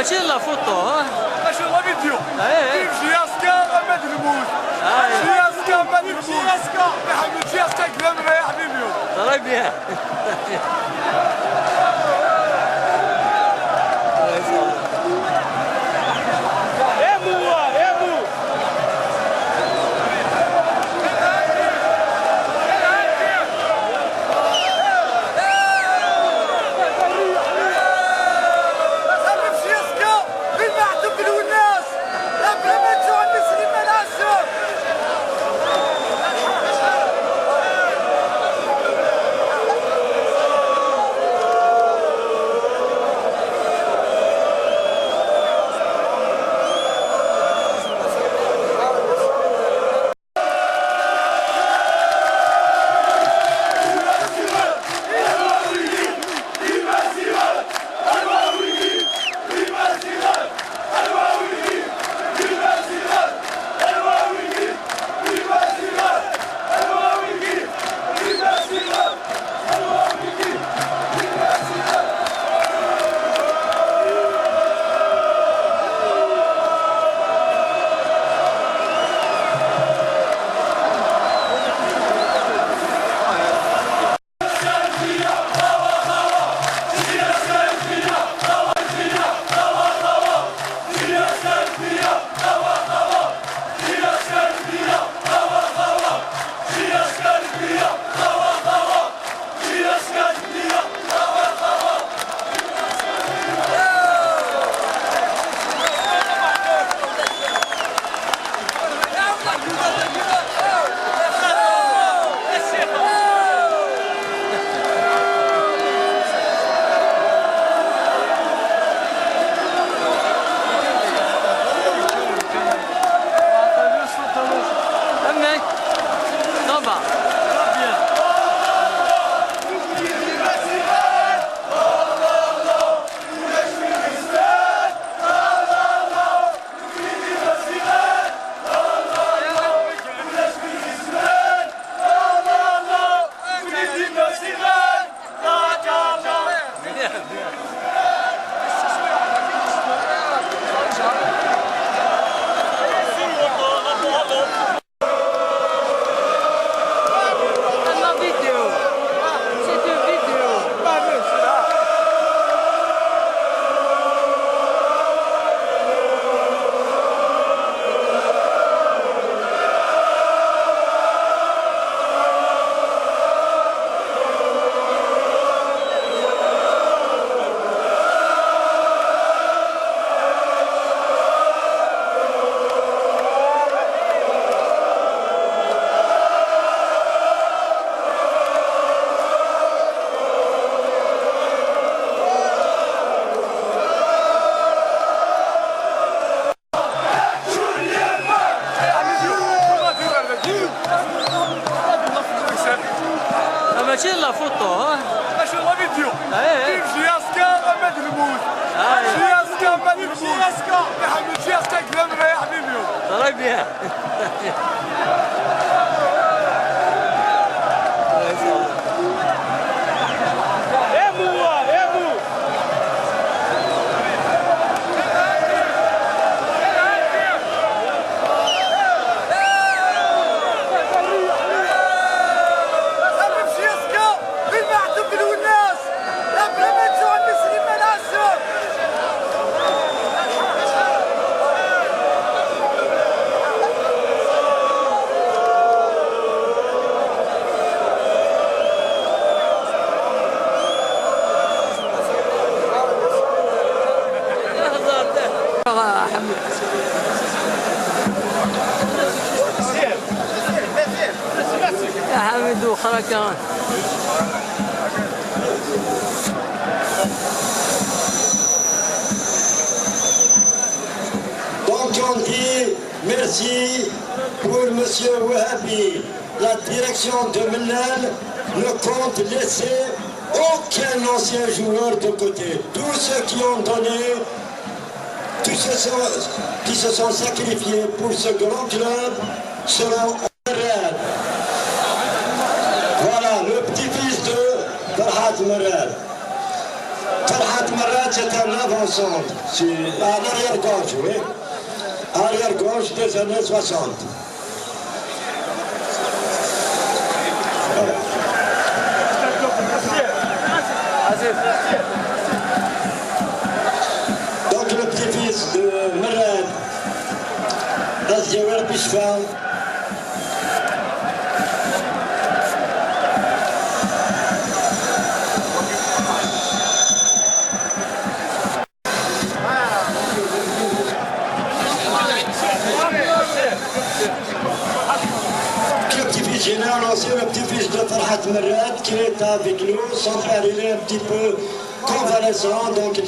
ماشي لا فوتو ها ماشي لا فيديو JSK مد الموت JSK مد الموت محمد JSK كلامنا يا حبيبي طيب بيان ماشي لا فوتو ها ماشي لا فيديو JSK مد الموت JSK مد الموت محمد JSK كلامنا يا حبيبي طيب بيان يا حميد وخرا كمان Donc on dit merci pour Monsieur Wahabi. La direction de Menel ne compte laisser aucun ancien joueur de côté. Tous ceux qui ont donné, tous ceux qui se sont sacrifiés pour ce grand club seront honorables. Voilà le petit-fils de Farhat Merel. فرحة مرات c'est un avançant. À l'arrière-gauche, oui. Arrière-gauche des années 60. Voilà. Donc le petit-fils de Merad, Razdiawar Bishfa, j'ai annoncé le petit-fils de Farhat Merad qui est avec nous. Son père il est un petit peu convalescent, donc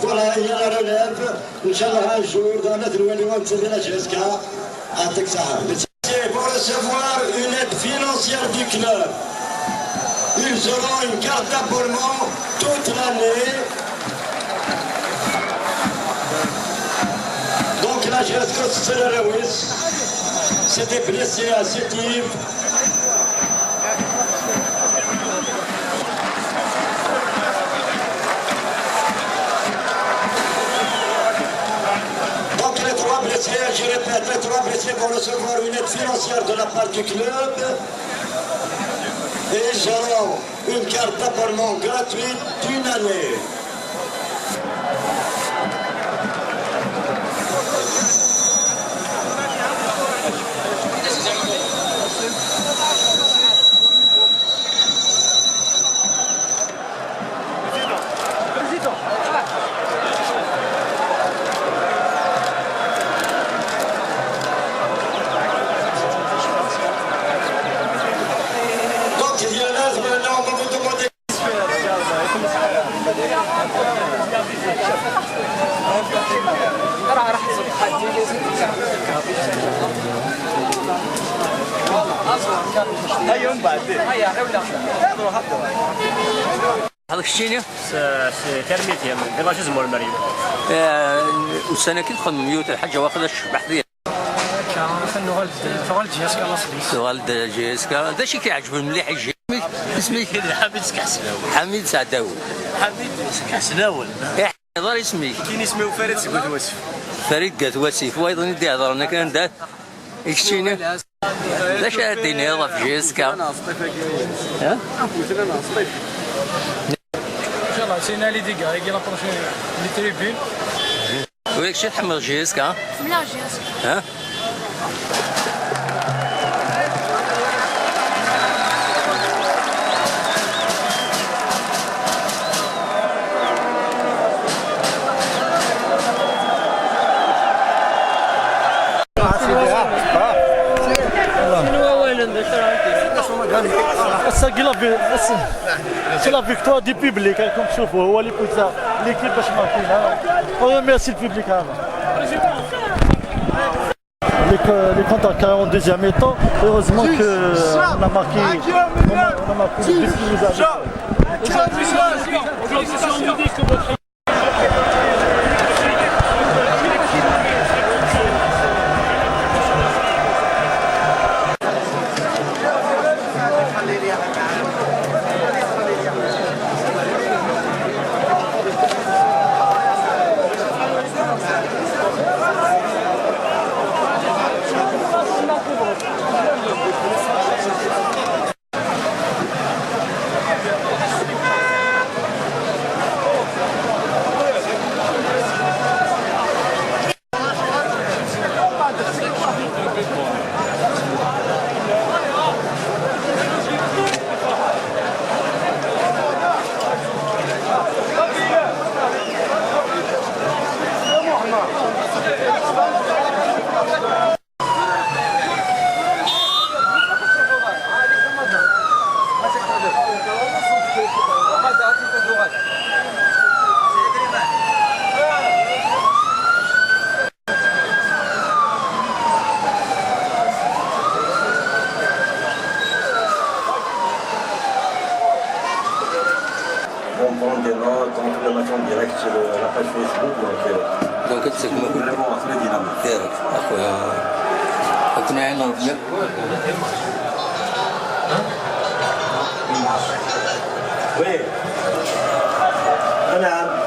voilà, il y a la relève. Inch'Allah un jour dans notre nouvelle de la JSK à Texas. Pour recevoir une aide financière du club, ils auront une carte d'abonnement toute l'année. Donc la JSK c'est le Lewis. C'était blessé à cette île. Donc les trois blessés, je répète, les trois blessés vont recevoir une aide financière de la part du club et ils auront une carte d'abonnement gratuite d'une année. هذاك الشيء ترميتي من فيلاج زمور المريم والسنه كي تدخل من ميوت الحاجه واخذ بحذير شغل JSK الاصلي شغل JSK هذا شي كيعجب مليح يجي اسمك حميد سكحسناول حميد سعداوي حميد سكحسناول يهضر اسمك كاين اسمه فريد سكوت واسف فريد قات واسف وايضا يدي يهضر انا كان دار يكشينا لا شاهدين يهضر في JSK انا صطيفه ها انا صطيف ان شاء الله سينا لي ديكا يجي لا بروشين لي تريبين وياك شي تحمل JSK لا JSK ها C'est la victoire du public, hein, comme tu vois, l'équipe de Chamakin. On remercie le public. Hein. Les comptes à 42e étant, heureusement qu'on a marqué depuis les années. prendre des notes, on peut le mettre en direct sur la page Facebook. Donc c'est vraiment très dynamique. Oui. نعم.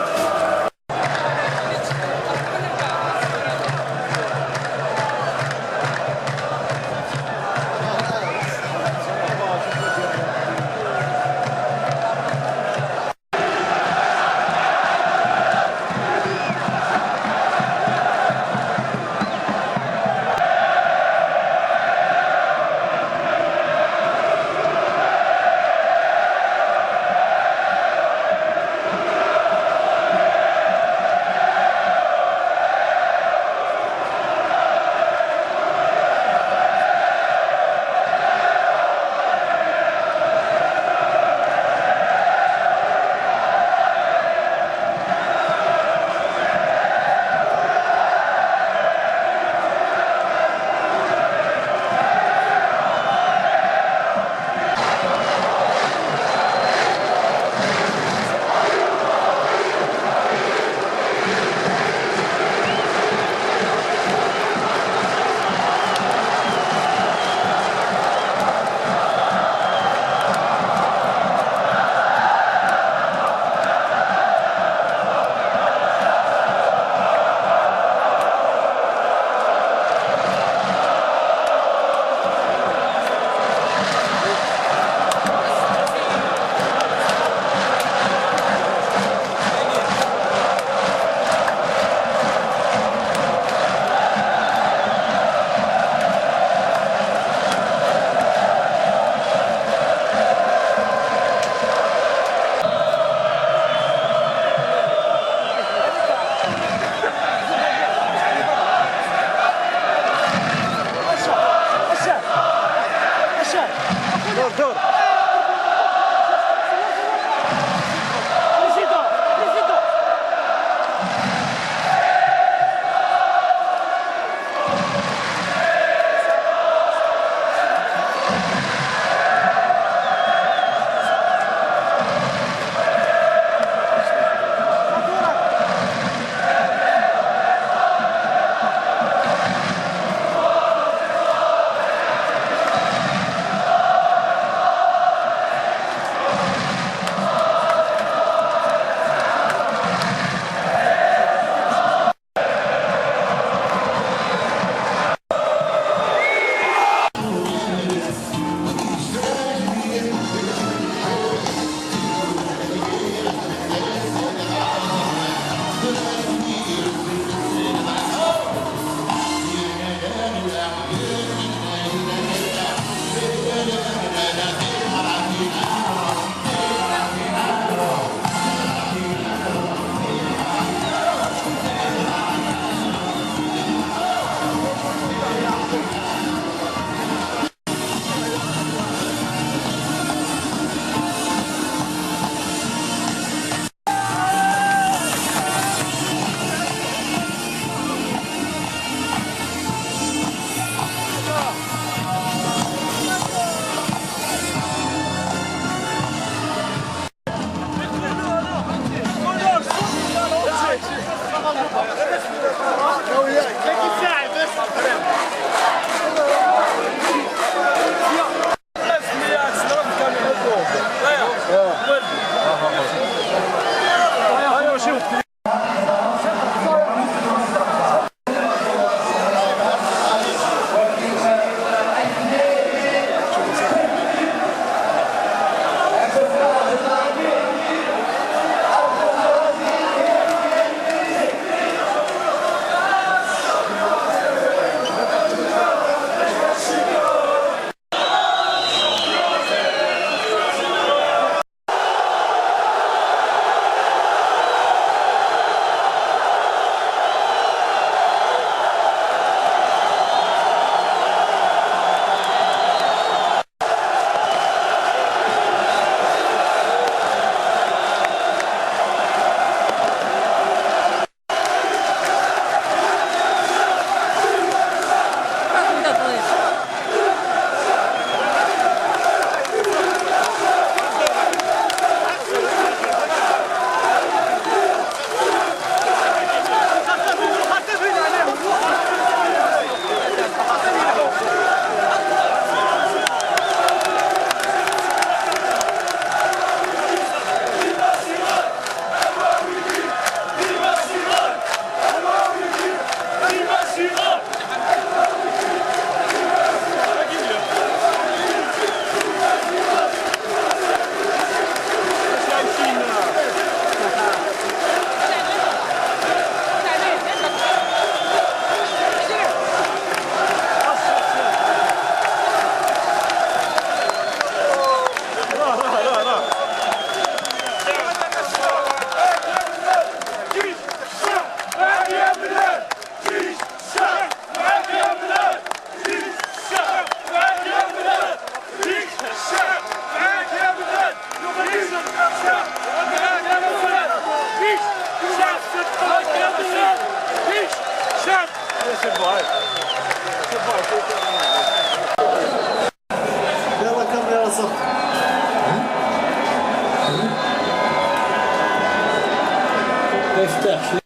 يفتح.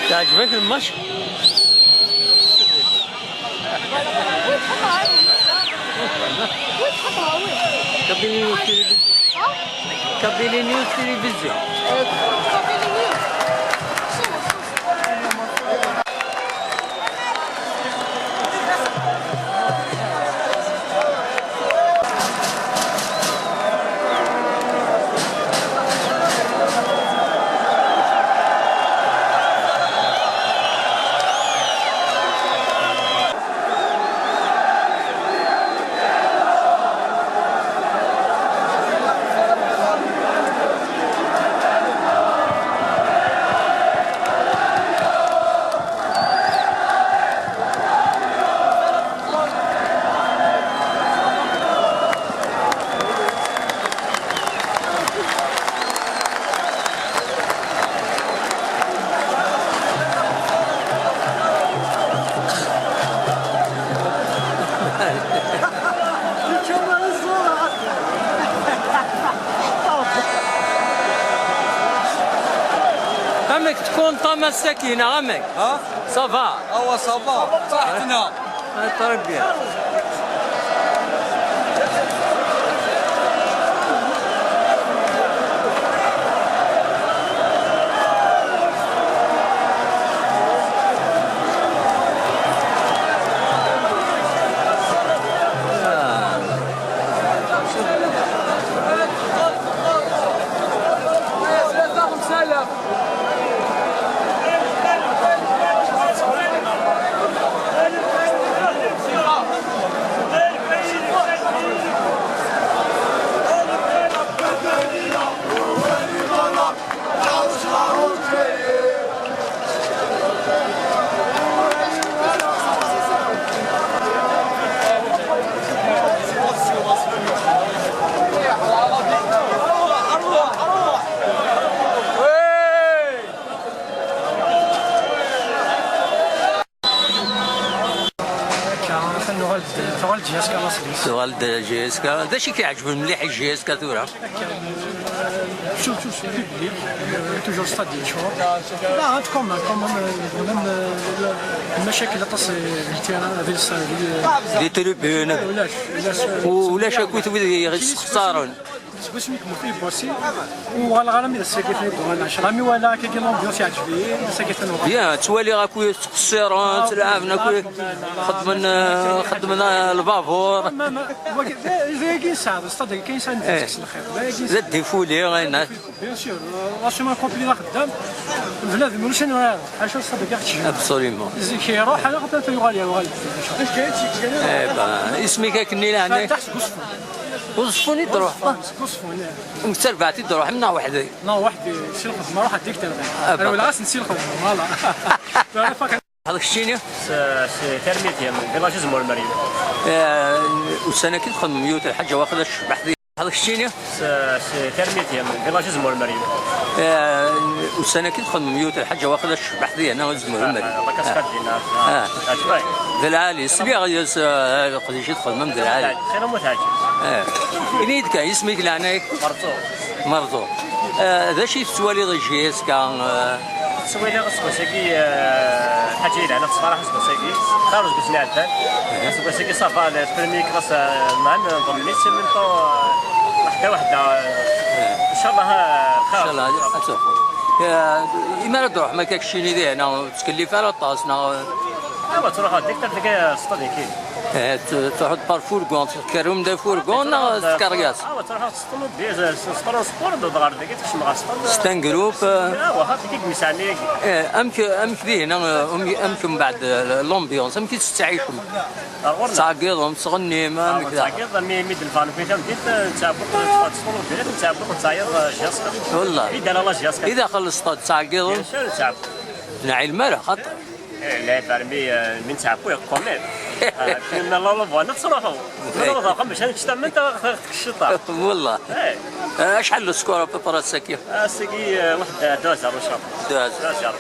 تعجبك الماتش؟ كابيلي نيوز تلفزيون. كابيلي نيوز تلفزيون. عمك تكون طامة السكينة عمك. ها؟ صافا. صافا طاحتنا. تربي. شغل جي اس كي هذا الشيء كيعجبني مليح الجي اس كي ثورة شوف توجور ستاد ديال الشهور لا كومون المشاكل اللي تصل للتيران دي تريبيون ولاش كنت يخسرون باش نكمل فيه بوسي والغرامي الساكيفين دونا شرامي ولا كي لومبيونس يعجبني الساكيفين بيان توالي غاكو تقصيرون تلعبنا كوي خدمنا البافور زي كاين ساعه استاد كاين ساعه نفس الخير لا ديفولي غينا بيان سور راسيون كومبلي خدام بلاد مولشين ولا حاجه استاد كاع ابسوليمون زي كيروح على غدا يغالي اش كاين اسمك كني لهنا وصفوني تروح وصفوني وسربعتي تروح منا وحدي لا وحدي نسي الخدمه روح هديك تلغي انا ولا غاس نسي الخدمه فوالا هذاك الشيء سي ترميتي من فيلاج المريم والسنه كي تدخل من ميوت الحاجه واخذ بحذي هذاك الشيء سي ترميتي من فيلاج المريم والسنه كي تدخل من ميوت الحاجه واخذ بحذي انا وزمر المريم الله كسكت لينا ذا العالي سبيع غيس قديش يدخل من ذا العالي خير متعجب ينيدك اسمك لعناك مرضو ذا شي تسوالي ضي JSK سوينا غسكي حاجه لنا الصراحه غسكي خارج بسنا عدان غسكي صافا البريمي كلاس معنا ضمني من طو واحده ان شاء الله ان شاء الله إما تروح ما كاكش شي ذي هنا تكلف على طاسنا ايوا تروح هذيك تلقى سطادي كي تروح تبار فورغون تكرم دا فورغون تكرياس تروح تسطلو ديال سطرو سبور دغار ديك تشمغ ستان جروب ايوا هذيك كيساني امك ذي هنا امكم بعد لومبيونس امك تستعيشوا تعقيضهم تغني ما تعقيض ميد الفان كي تمديت تعبق تصور ديالك تعبق تصاير جاسك والله اذا لا جاسك اذا خلصت تعقيضهم تعبق نعي المرة خطر لا فرمي من تعبوا يقومين كنا لا بغا نتصرفوا لا بغا باش نشتا من الشطار والله شحال السكور بطرة الساكية؟ الساكي واحد 2 ان شاء الله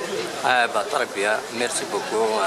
2 بطربية ميرسي بوكو